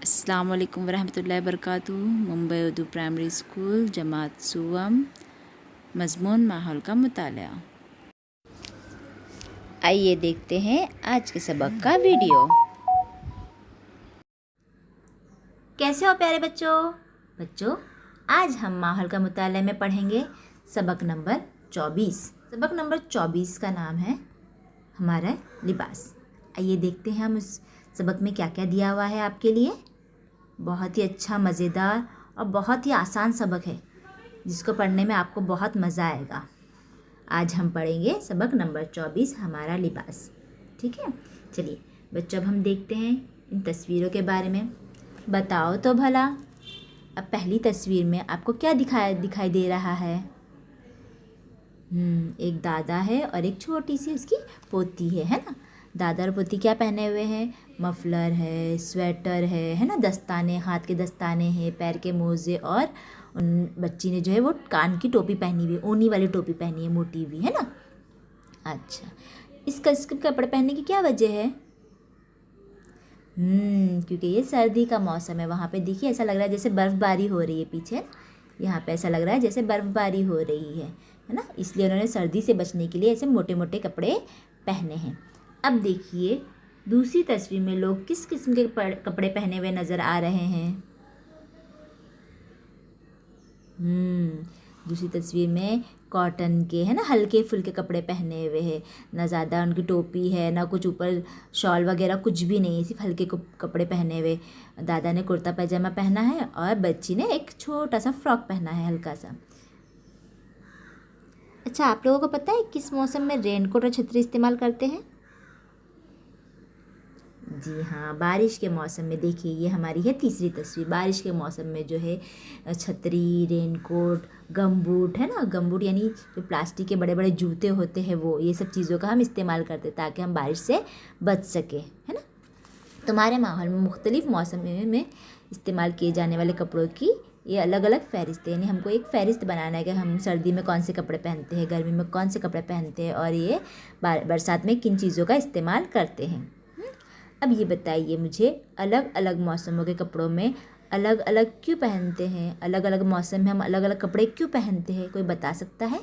अस्सलाम वालेकुम वरहमतुल्लाहि वबरकातुहू। मुंबई उर्दू प्राइमरी स्कूल जमात सुवम। मज़मून माहौल का मुताला। आइए देखते हैं आज के सबक का वीडियो। कैसे हो प्यारे बच्चों आज हम माहौल का मुताला में पढ़ेंगे सबक नंबर 24। सबक नंबर 24 का नाम है हमारा लिबास। आइए देखते हैं हम उस सबक में क्या क्या दिया हुआ है आपके लिए। बहुत ही अच्छा, मज़ेदार और बहुत ही आसान सबक है जिसको पढ़ने में आपको बहुत मज़ा आएगा। आज हम पढ़ेंगे सबक नंबर 24 हमारा लिबास। ठीक है, चलिए बच्चों अब हम देखते हैं इन तस्वीरों के बारे में। बताओ तो भला, अब पहली तस्वीर में आपको क्या दिखाई दे रहा है? एक दादा है और एक छोटी सी उसकी पोती है ना। दादा और पोती क्या पहने हुए हैं? मफलर है, स्वेटर है ना, दस्ताने, हाथ के दस्ताने हैं, पैर के मोजे, और उन बच्ची ने जो है वो कान की टोपी पहनी हुई है, ऊनी वाली टोपी पहनी है, मोटी हुई है ना। अच्छा, इसके कपड़े पहनने की क्या वजह है? क्योंकि ये सर्दी का मौसम है। वहाँ पे देखिए ऐसा लग रहा है जैसे बर्फ़बारी हो रही है पीछे। यहाँ पे ऐसा लग रहा है जैसे बर्फ़बारी हो रही है ना। इसलिए उन्होंने सर्दी से बचने के लिए ऐसे मोटे मोटे कपड़े पहने हैं। अब देखिए दूसरी तस्वीर में लोग किस किस्म के कपड़े पहने हुए नज़र आ रहे हैं? दूसरी तस्वीर में कॉटन के, है ना, हल्के फुल्के कपड़े पहने हुए हैं। ना ज़्यादा उनकी टोपी है, ना कुछ ऊपर शॉल वगैरह कुछ भी नहीं है, सिर्फ हल्के कपड़े पहने हुए। दादा ने कुर्ता पैजामा पहना है और बच्ची ने एक छोटा सा फ्रॉक पहना है, हल्का सा। अच्छा, आप लोगों को पता है किस मौसम में रेनकोट और छतरी इस्तेमाल करते हैं? जी हाँ, बारिश के मौसम में। देखिए ये हमारी है तीसरी तस्वीर। बारिश के मौसम में जो है छतरी, रेनकोट, गमबूट, है ना, गमबूट यानी जो प्लास्टिक के बड़े बड़े जूते होते हैं वो, ये सब चीज़ों का हम इस्तेमाल करते हैं ताकि हम बारिश से बच सके, है ना। तुम्हारे माहौल में मुख्तलिफ मौसम में इस्तेमाल किए जाने वाले कपड़ों की ये अलग अलग फ़हरिस्त है। यानी हमको एक फ़हरिस्त बनाना है कि हम सर्दी में कौन से कपड़े पहनते हैं, गर्मी में कौन से कपड़े पहनते हैं, और ये बरसात में किन चीज़ों का इस्तेमाल करते हैं। अब ये बताइए मुझे, अलग अलग मौसमों के कपड़ों में अलग अलग क्यों पहनते हैं? अलग अलग मौसम में हम अलग अलग कपड़े क्यों पहनते हैं? कोई बता सकता है?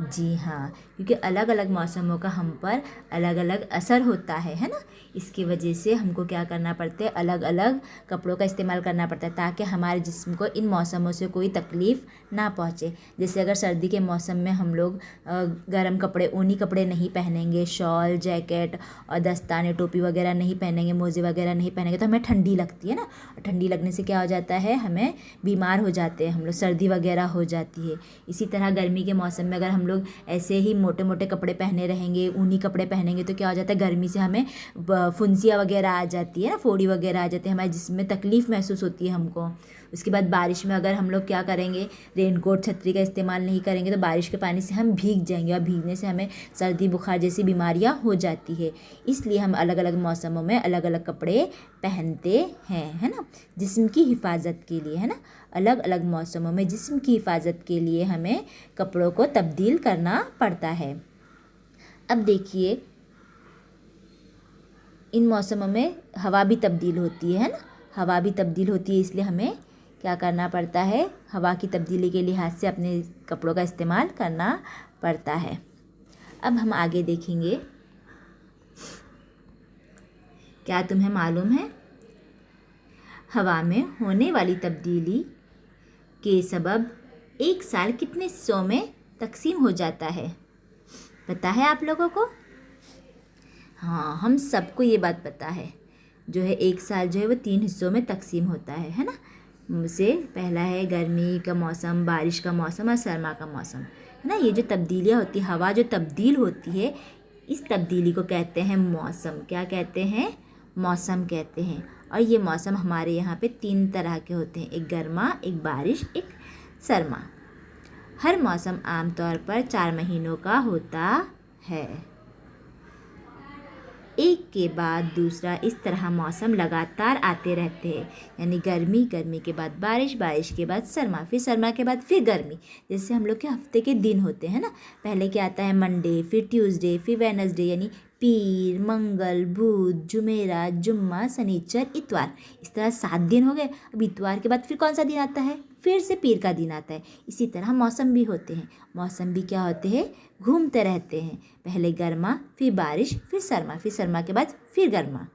जी हाँ, क्योंकि अलग अलग मौसमों का हम पर अलग अलग असर होता है ना। इसकी वजह से हमको क्या करना पड़ता है, अलग अलग कपड़ों का इस्तेमाल करना पड़ता है ताकि हमारे जिस्म को इन मौसमों से कोई तकलीफ़ ना पहुँचे। जैसे अगर सर्दी के मौसम में हम लोग गर्म कपड़े, ऊनी कपड़े नहीं पहनेंगे, शॉल, जैकेट और दस्ताने, टोपी वगैरह नहीं पहनेंगे, मोजे वगैरह नहीं पहनेंगे, तो हमें ठंडी लगती है ना। और ठंडी लगने से क्या हो जाता है, हमें बीमार हो जाते हैं हम लोग, सर्दी वगैरह हो जाती है। इसी तरह गर्मी के मौसम में अगर हम लोग ऐसे ही मोटे मोटे कपड़े पहने रहेंगे, ऊनी कपड़े पहनेंगे, तो क्या हो जाता है, गर्मी से हमें फुंसियाँ वगैरह आ जाती है ना, फोड़ी वगैरह आ जाती है, हमारे जिस्म में तकलीफ़ महसूस होती है हमको। उसके बाद बारिश में अगर हम लोग क्या करेंगे, रेनकोट, छतरी का इस्तेमाल नहीं करेंगे तो बारिश के पानी से हम भीग जाएंगे और भीगने से हमें सर्दी बुखार जैसी बीमारियां हो जाती है। इसलिए हम अलग अलग मौसमों में अलग अलग कपड़े पहनते हैं, है ना, जिस्म की हिफाजत के लिए, है ना। अलग अलग मौसमों में जिस्म की हिफाजत के लिए हमें कपड़ों को तब्दील करना पड़ता है। अब देखिए इन मौसमों में हवा भी तब्दील होती है ना, हवा भी तब्दील होती है, इसलिए हमें क्या करना पड़ता है, हवा की तब्दीली के लिहाज से अपने कपड़ों का इस्तेमाल करना पड़ता है। अब हम आगे देखेंगे, क्या तुम्हें मालूम है हवा में होने वाली तब्दीली के सबब एक साल कितने हिस्सों में तकसीम हो जाता है? पता है आप लोगों को? हाँ, हम सबको ये बात पता है। जो है एक साल जो है वो 3 हिस्सों में तकसीम होता है ना। उनसे पहला है गर्मी का मौसम, बारिश का मौसम और सरमा का मौसम, है ना। ये जो तब्दीलियाँ होती है, हवा जो तब्दील होती है, इस तब्दीली को कहते हैं मौसम। क्या कहते हैं? मौसम कहते हैं। और ये मौसम हमारे यहाँ पे 3 तरह के होते हैं, एक गर्मा, एक बारिश, एक सरमा। हर मौसम आमतौर पर 4 महीनों का होता है। एक के बाद दूसरा इस तरह मौसम लगातार आते रहते हैं, यानी गर्मी, गर्मी के बाद बारिश, बारिश के बाद सरमा, फिर सरमा के बाद फिर गर्मी। जैसे हम लोग के हफ्ते के दिन होते हैं ना, पहले क्या आता है, मंडे, फिर ट्यूसडे, फिर वेडनेसडे, यानी पीर, मंगल, बुध, जुमेरात, जुम्मा, शनिचर, इतवार। इस तरह 7 दिन हो गए। अब इतवार के बाद फिर कौन सा दिन आता है? फिर से पीर का दिन आता है। इसी तरह मौसम भी होते हैं। मौसम भी क्या होते हैं? घूमते रहते हैं। पहले गर्मा, फिर बारिश, फिर सरमा के बाद फिर गर्मा।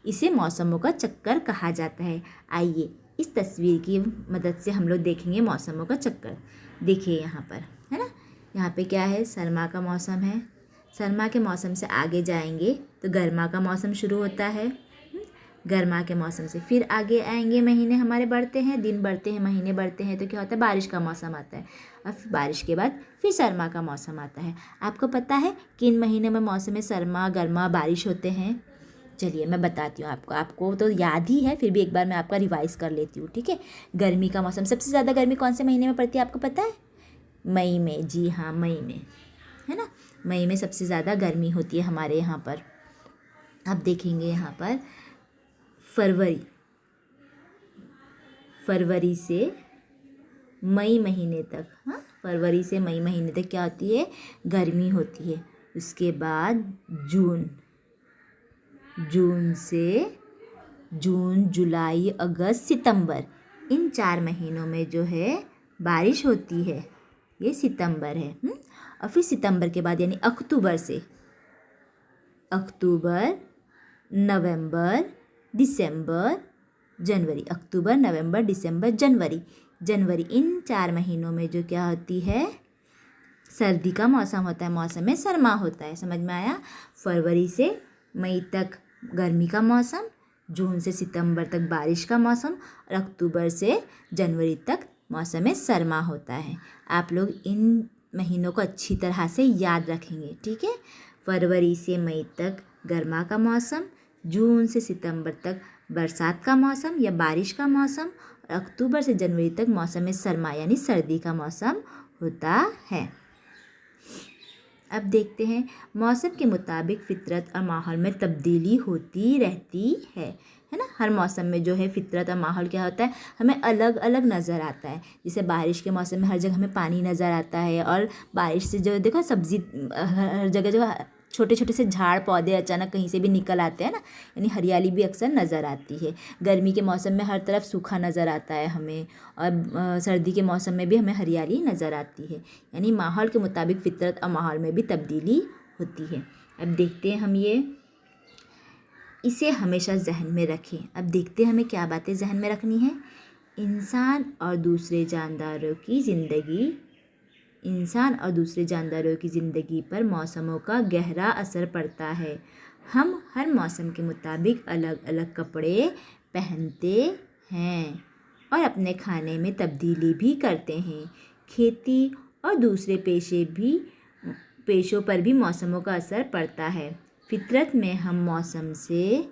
इसे मौसमों का चक्कर कहा जाता है। आइए इस तस्वीर की मदद से हम लोग देखेंगे मौसमों का चक्कर। देखिए यहाँ पर, है ना, यहाँ पे क्या है? सरमा का मौसम है। सरमा के मौसम से आगे जाएंगे तो गर्मा का मौसम शुरू होता है। गर्मा के मौसम से फिर आगे आएंगे, महीने हमारे बढ़ते हैं, दिन बढ़ते हैं, महीने बढ़ते हैं, तो क्या होता है? बारिश का मौसम आता है। अब बारिश के बाद फिर सरमा का मौसम आता है। आपको पता है किन महीने में मौसम में सरमा, गर्मा, बारिश होते हैं? चलिए मैं बताती हूँ आपको तो याद ही है, फिर भी एक बार मैं आपका रिवाइज कर लेती हूँ, ठीक है। गर्मी का मौसम, सबसे ज़्यादा गर्मी कौन से महीने में पड़ती है आपको पता है? मई में। जी हाँ, मई में, है ना। मई में सबसे ज़्यादा गर्मी होती है हमारे यहाँ पर। अब देखेंगे यहाँ पर फरवरी से मई महीने तक, हाँ, फरवरी से मई महीने तक क्या होती है? गर्मी होती है। उसके बाद जून, जुलाई, अगस्त, सितंबर, इन 4 महीनों में जो है बारिश होती है। ये सितंबर है। और फिर सितंबर के बाद यानी अक्टूबर, नवंबर, दिसंबर, जनवरी। अक्टूबर, नवंबर, दिसंबर, जनवरी, इन 4 महीनों में जो क्या होती है? सर्दी का मौसम होता है। मौसम में सरमा होता है। समझ में आया? फरवरी से मई तक गर्मी का मौसम, जून से सितंबर तक बारिश का मौसम, और अक्टूबर से जनवरी तक मौसम में सरमा होता है। आप लोग इन महीनों को अच्छी तरह से याद रखेंगे, ठीक है। फरवरी से मई तक गर्मा का मौसम, जून से सितंबर तक बरसात का मौसम या बारिश का मौसम, और अक्टूबर से जनवरी तक मौसम में सरमा यानी सर्दी का मौसम होता है। अब देखते हैं, मौसम के मुताबिक फितरत और माहौल में तब्दीली होती रहती है ना। हर मौसम में जो है फितरत और माहौल क्या होता है? हमें अलग अलग नज़र आता है। जैसे बारिश के मौसम में हर जगह हमें पानी नज़र आता है, और बारिश से जो देखो सब्ज़ी हर जगह जो छोटे छोटे से झाड़ पौधे अचानक कहीं से भी निकल आते हैं ना, यानी हरियाली भी अक्सर नज़र आती है। गर्मी के मौसम में हर तरफ सूखा नज़र आता है हमें, और सर्दी के मौसम में भी हमें हरियाली नज़र आती है। यानी माहौल के मुताबिक फितरत और माहौल में भी तब्दीली होती है। अब देखते हैं हम इसे हमेशा जहन में रखें। अब देखते हैं हमें क्या बातें जहन में रखनी है। इंसान और दूसरे जानदारों की ज़िंदगी पर मौसमों का गहरा असर पड़ता है। हम हर मौसम के मुताबिक अलग अलग कपड़े पहनते हैं और अपने खाने में तब्दीली भी करते हैं। खेती और दूसरे पेशों पर भी मौसमों का असर पड़ता है। फितरत में हम मौसम से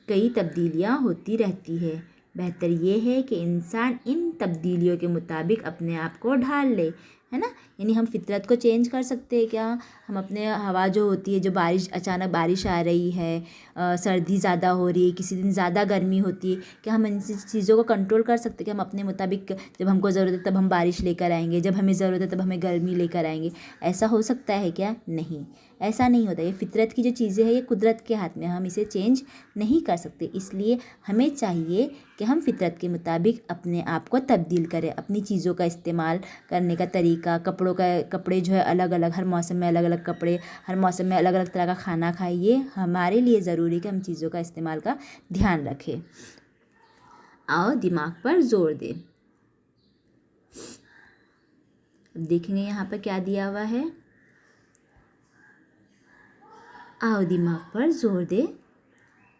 कई तब्दीलियाँ होती रहती है। बेहतर ये है कि इंसान इन तब्दीलियों के मुताबिक अपने आप को ढाल ले, है ना। यानी हम फितरत को चेंज कर सकते हैं क्या? हम अपने हवा जो होती है, जो अचानक बारिश आ रही है, सर्दी ज़्यादा हो रही है, किसी दिन ज़्यादा गर्मी होती है, क्या हम इन चीज़ों को कंट्रोल कर सकते हैं कि हम अपने मुताबिक जब हमको ज़रूरत है तब हम बारिश लेकर आएंगे, जब हमें ज़रूरत है तब हमें गर्मी लेकर आएंगे? ऐसा हो सकता है क्या? नहीं, ऐसा नहीं होता। ये फितरत की जो चीज़ें हैं ये कुदरत के हाथ में, हम इसे चेंज नहीं कर सकते। इसलिए हमें चाहिए कि हम फितरत के मुताबिक अपने आप को तब्दील करें। अपनी चीज़ों का इस्तेमाल करने का तरीका, कपड़े जो है अलग अलग, हर मौसम में अलग अलग कपड़े, हर मौसम में अलग अलग तरह का खाना खाएं। ये हमारे लिए ज़रूरी है कि हम चीज़ों का इस्तेमाल का ध्यान रखें। आओ दिमाग पर जोर दें। देखेंगे यहाँ पर क्या दिया हुआ है। आओ दिमाग पर जोर दे।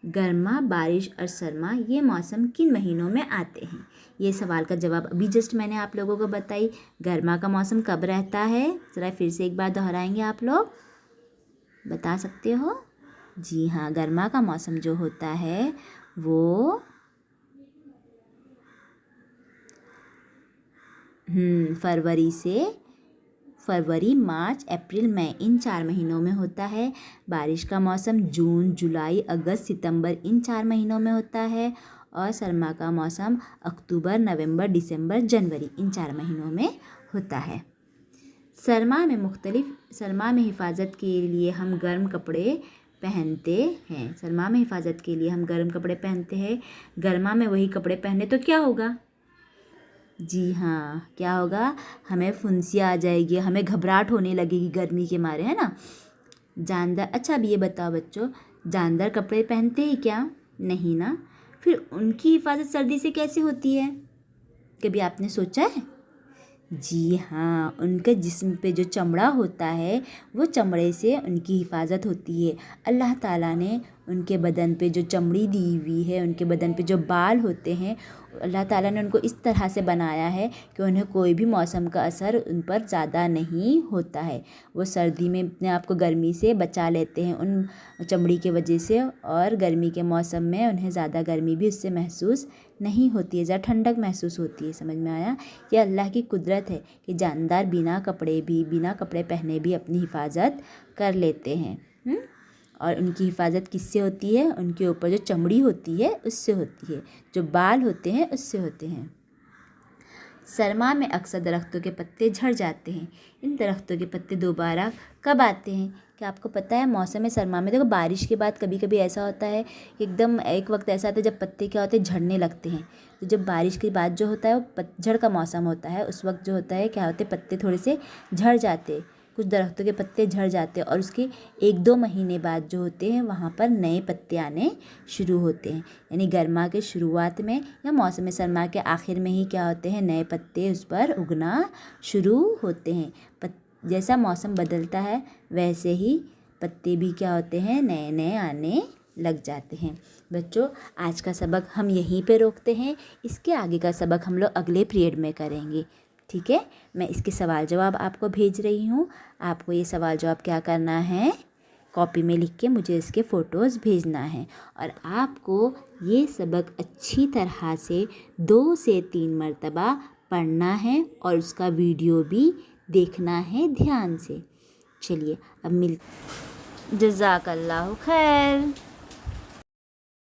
गर्मा, बारिश और सरमा ये मौसम किन महीनों में आते हैं? ये सवाल का जवाब अभी जस्ट मैंने आप लोगों को बताई। गर्मा का मौसम कब रहता है? ज़रा फिर से एक बार दोहराएंगे, आप लोग बता सकते हो? जी हाँ, गर्मा का मौसम जो होता है वो फरवरी, मार्च, अप्रैल, मई, इन 4 महीनों में होता है। बारिश का मौसम जून, जुलाई, अगस्त, सितंबर, इन 4 महीनों में होता है। और सरमा का मौसम अक्टूबर, नवंबर, दिसंबर, जनवरी, इन 4 महीनों में होता है। सरमा में हिफाजत के लिए हम गर्म कपड़े पहनते हैं। सरमा में हिफाजत के लिए हम गर्म कपड़े पहनते हैं। गर्मा में वही कपड़े पहने तो क्या होगा? जी हाँ, क्या होगा? हमें फुंसी आ जाएगी, हमें घबराहट होने लगेगी गर्मी के मारे, है ना। जानदार, अच्छा अब ये बताओ बच्चों, जानदार कपड़े पहनते हैं क्या? नहीं ना। फिर उनकी हिफाजत सर्दी से कैसे होती है? कभी आपने सोचा है? जी हाँ, उनके जिस्म पे जो चमड़ा होता है वो चमड़े से उनकी हिफाजत होती है। अल्लाह ताला ने उनके बदन पे जो चमड़ी दी हुई है, उनके बदन पे जो बाल होते हैं, अल्लाह ताला ने उनको इस तरह से बनाया है कि उन्हें कोई भी मौसम का असर उन पर ज़्यादा नहीं होता है। वो सर्दी में अपने आप को गर्मी से बचा लेते हैं उन चमड़ी के वजह से, और गर्मी के मौसम में उन्हें ज़्यादा गर्मी भी उससे महसूस नहीं होती है, ज़्यादा ठंडक महसूस होती है। समझ में आया? ये अल्लाह की कुदरत है कि जानदार बिना कपड़े पहने भी अपनी हिफाजत कर लेते हैं। और उनकी हिफाजत किससे होती है? उनके ऊपर जो चमड़ी होती है उससे होती है, जो बाल होते हैं उससे होते हैं। सरमा में अक्सर दरख्तों के पत्ते झड़ जाते हैं। इन दरख्तों के पत्ते दोबारा कब आते हैं? क्या आपको पता है? मौसम सरमा में देखो, बारिश के बाद कभी कभी ऐसा होता है, एकदम एक वक्त ऐसा आता है जब पत्ते क्या होते हैं, झड़ने लगते हैं। तो जब बारिश के बाद जो होता है वो पतझड़ का मौसम होता है, उस वक्त जो होता है क्या होते हैं, पत्ते थोड़े से झड़ जाते, कुछ दरख्तों के पत्ते झड़ जाते हैं, और उसके 1-2 महीने बाद जो होते हैं वहाँ पर नए पत्ते आने शुरू होते हैं। यानी गर्मा के शुरुआत में या मौसम सरमा के आखिर में ही क्या होते हैं, नए पत्ते उस पर उगना शुरू होते हैं। जैसा मौसम बदलता है वैसे ही पत्ते भी क्या होते हैं, नए नए आने लग जाते हैं। बच्चों, आज का सबक हम यहीं पे रोकते हैं। इसके आगे का सबक हम लोग अगले पीरियड में करेंगे, ठीक है। मैं इसके सवाल जवाब आपको भेज रही हूँ। आपको ये सवाल जवाब क्या करना है, कॉपी में लिख के मुझे इसके फ़ोटोज़ भेजना है, और आपको ये सबक अच्छी तरह से 2 से 3 मरतबा पढ़ना है और उसका वीडियो भी देखना है ध्यान से। चलिए अब जज़ाकल्लाहु खैर।